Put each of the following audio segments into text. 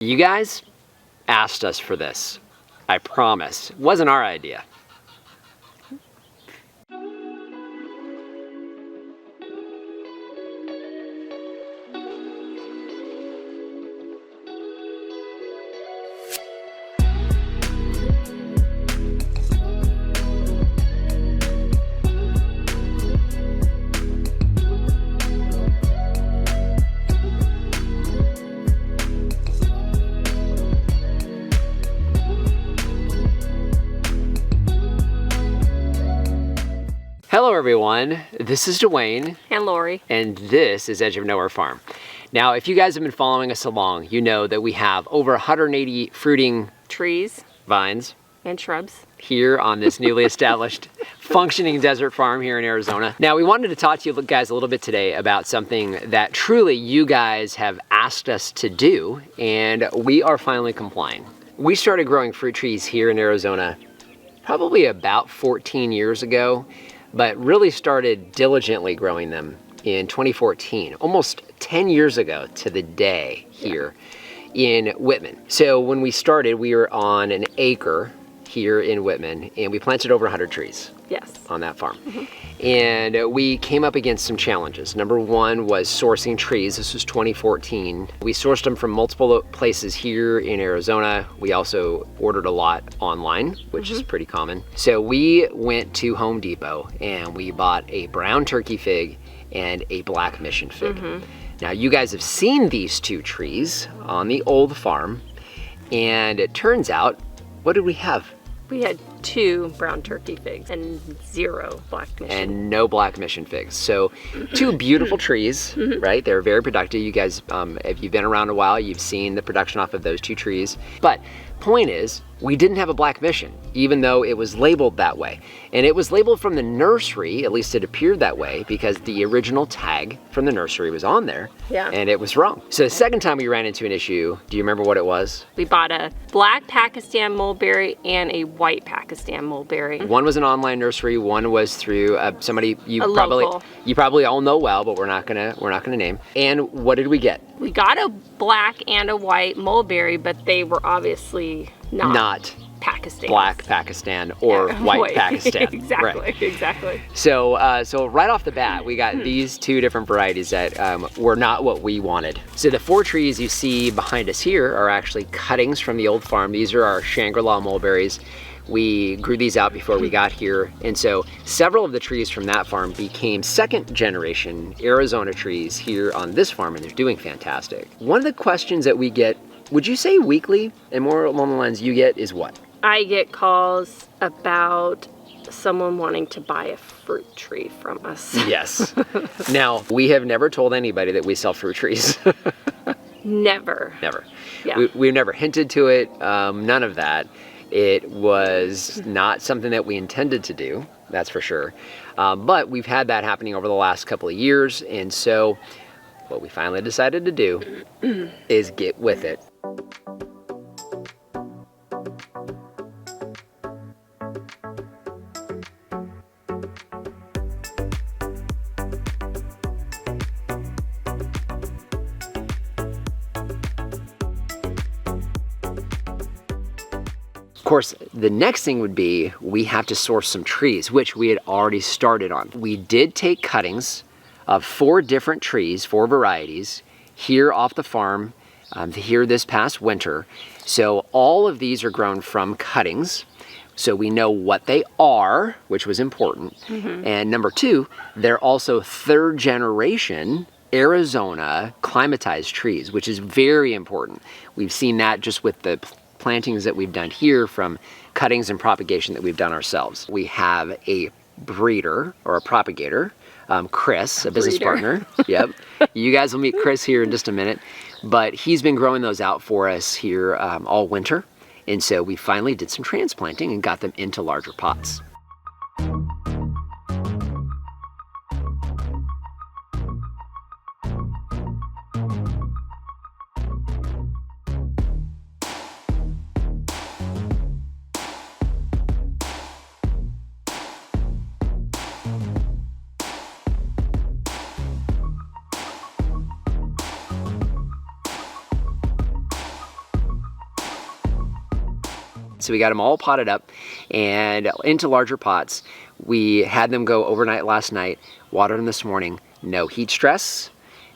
You guys asked us for this. I promise. It wasn't our idea. Hello everyone, this is Dwayne. And Lori. And this is Edge of Nowhere Farm. Now, if you guys have been following us along, you know that we have over 180 fruiting trees, vines, and shrubs here on this newly established functioning desert farm here in Arizona. Now, we wanted to talk to you guys a little bit today about something that truly you guys have asked us to do, and we are finally complying. We started growing fruit trees here in Arizona probably about 14 years ago, but really started diligently growing them in 2014, almost 10 years ago to the day here in Whitman. So when we started, we were on an acre here in Whitman, and we planted over 100 trees. Yes. On that farm. And we came up against some challenges. Number one was sourcing trees. This was 2014. We sourced them from multiple places here in Arizona. We also ordered a lot online, which is pretty common. So we went to Home Depot and we bought a brown turkey fig and a black mission fig. Now, you guys have seen these two trees on the old farm, and it turns out, what did we have? We had 2 brown turkey figs and 0 black mission. And no black mission figs. So 2 beautiful trees, right? They're very productive. You guys, if you've been around a while, you've seen the production off of those 2 trees. But point is, we didn't have a black mission, even though it was labeled that way. And it was labeled from the nursery, at least it appeared that way, because the original tag from the nursery was on there. Yeah. And it was wrong. So the second time we ran into an issue, do you remember what it was? We bought a black Pakistan mulberry and a white Pakistan mulberry. One was an online nursery, one was through somebody you probably all know well, but we're not gonna name. And what did we get? We got a black and a white mulberry, but they were obviously not Pakistan. Black Pakistan or white Pakistan. Exactly, right. Exactly. So right off the bat, we got these 2 different varieties that were not what we wanted. So the 4 trees you see behind us here are actually cuttings from the old farm. These are our Shangri-La mulberries. We grew these out before we got here, and so several of the trees from that farm became 2nd generation Arizona trees here on this farm, and they're doing fantastic. One of the questions that we get, would you say weekly, and more along the lines you get, is what? I get calls about someone wanting to buy a fruit tree from us. Yes. Now, we have never told anybody that we sell fruit trees. Never. Never. Yeah. We've never hinted to it, none of that. It was not something that we intended to do, that's for sure. But we've had that happening over the last couple of years, and so what we finally decided to do is get with it. Of course, the next thing would be we have to source some trees, which we had already started on. We did take cuttings of 4 different trees, 4 varieties, here off the farm here this past winter. So all of these are grown from cuttings. So we know what they are, which was important. And number 2, they're also 3rd generation Arizona climatized trees, which is very important. We've seen that just with the plantings that we've done here from cuttings and propagation that we've done ourselves. We have a breeder or a propagator, Chris, a business partner. Yep. You guys will meet Chris here in just a minute, but he's been growing those out for us here all winter. And so we finally did some transplanting and got them into larger pots. So we got them all potted up and into larger pots. We had them go overnight last night, watered them this morning. No heat stress,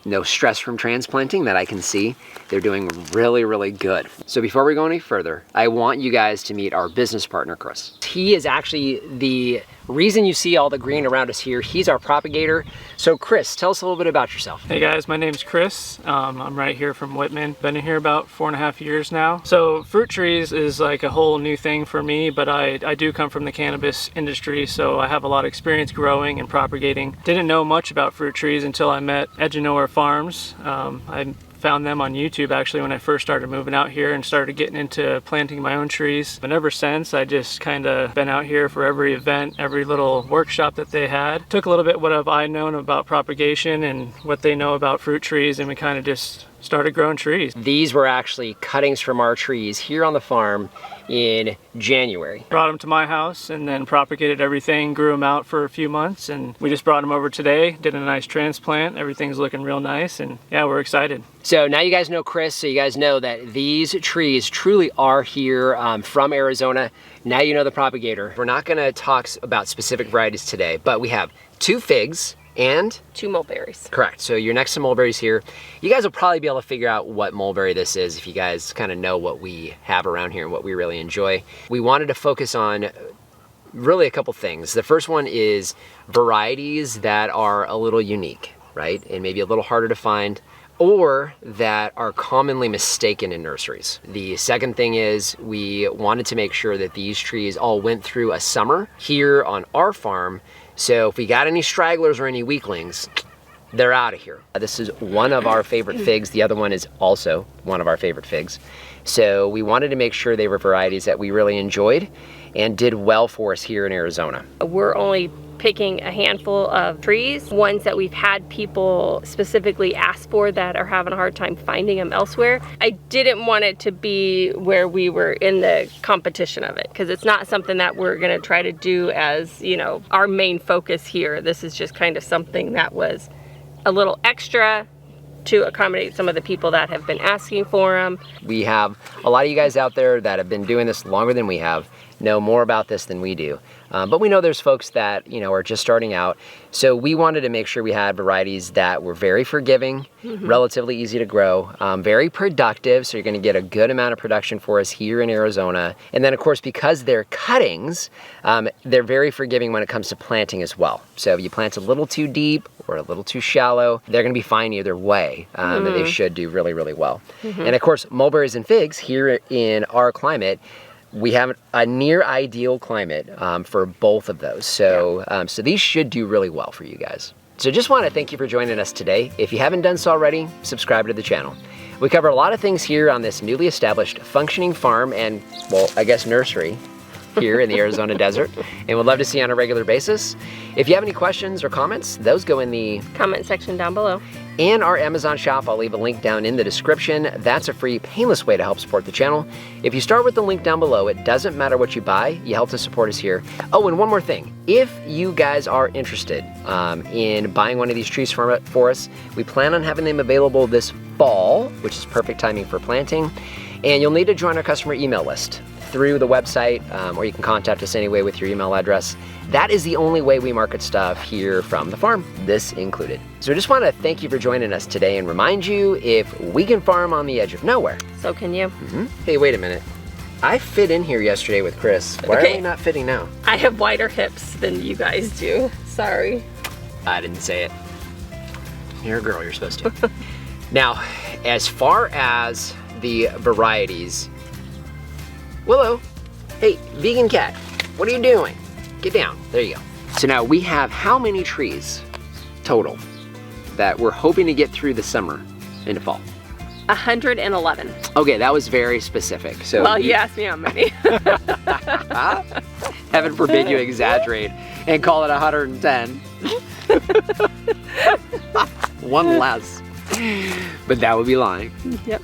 no stress from transplanting that I can see. They're doing really, really good. So before we go any further, I want you guys to meet our business partner, Chris. He is actually the reason you see all the green around us here. He's our propagator. So Chris, tell us a little bit about yourself. Hey guys, my name's Chris. I'm right here from Whitman. Been in here about 4.5 years now. So fruit trees is like a whole new thing for me, but I do come from the cannabis industry, so I have a lot of experience growing and propagating. Didn't know much about fruit trees until I met Edgenor Farms. I found them on YouTube actually when I first started moving out here and started getting into planting my own trees. And ever since, I just kind of been out here for every event, every little workshop that they had. Took a little bit what have I known about propagation and what they know about fruit trees, and we kind of just started growing trees. These were actually cuttings from our trees here on the farm in January. Brought them to my house and then propagated everything, grew them out for a few months, and we just brought them over today, did a nice transplant. Everything's looking real nice, and yeah, we're excited. So now you guys know Chris, so you guys know that these trees truly are here from Arizona. Now you know the propagator. We're not gonna talk about specific varieties today, but we have 2 figs, and 2 mulberries. Correct. So you're next to mulberries here. You guys will probably be able to figure out what mulberry this is if you guys kind of know what we have around here and what we really enjoy. We wanted to focus on really a couple things. The first one is varieties that are a little unique, right? And maybe a little harder to find, or that are commonly mistaken in nurseries. The second thing is we wanted to make sure that these trees all went through a summer here on our farm. So if we got any stragglers or any weaklings, they're out of here. This is one of our favorite figs. The other one is also one of our favorite figs. So we wanted to make sure they were varieties that we really enjoyed and did well for us here in Arizona. We're only picking a handful of trees, ones that we've had people specifically ask for that are having a hard time finding them elsewhere. I didn't want it to be where we were in the competition of it, because it's not something that we're gonna try to do as, you know, our main focus here. This is just kind of something that was a little extra to accommodate some of the people that have been asking for them. We have a lot of you guys out there that have been doing this longer than we have, know more about this than we do. But we know there's folks that, you know, are just starting out. So we wanted to make sure we had varieties that were very forgiving, relatively easy to grow, very productive. So you're gonna get a good amount of production for us here in Arizona. And then of course, because they're cuttings, they're very forgiving when it comes to planting as well. So if you plant a little too deep or a little too shallow, they're gonna be fine either way. And they should do really, really well. And of course, mulberries and figs here in our climate, we have a near ideal climate for both of those. So, so these should do really well for you guys. So just want to thank you for joining us today. If you haven't done so already, subscribe to the channel. We cover a lot of things here on this newly established functioning farm and, well, I guess nursery here in the Arizona desert, and we'd love to see you on a regular basis. If you have any questions or comments, those go in the comment section down below. And our Amazon shop, I'll leave a link down in the description. That's a free, painless way to help support the channel. If you start with the link down below, it doesn't matter what you buy, you help to support us here. Oh, and one more thing. If you guys are interested in buying one of these trees for us, we plan on having them available this fall, which is perfect timing for planting. And you'll need to join our customer email list through the website, or you can contact us anyway with your email address. That is the only way we market stuff here from the farm, this included. So I just want to thank you for joining us today and remind you, if we can farm on the edge of nowhere, so can you. Hey, wait a minute. I fit in here yesterday with Chris. Why are we not fitting now? I have wider hips than you guys do. Sorry. I didn't say it. You're a girl, you're supposed to. Now, as far as the varieties, Willow, hey, vegan cat, what are you doing? Get down, there you go. So now we have how many trees total that we're hoping to get through the summer into fall? 111. Okay, that was very specific. So well, you asked me how many. Heaven forbid you exaggerate and call it 110. One less. But that would be lying. Yep.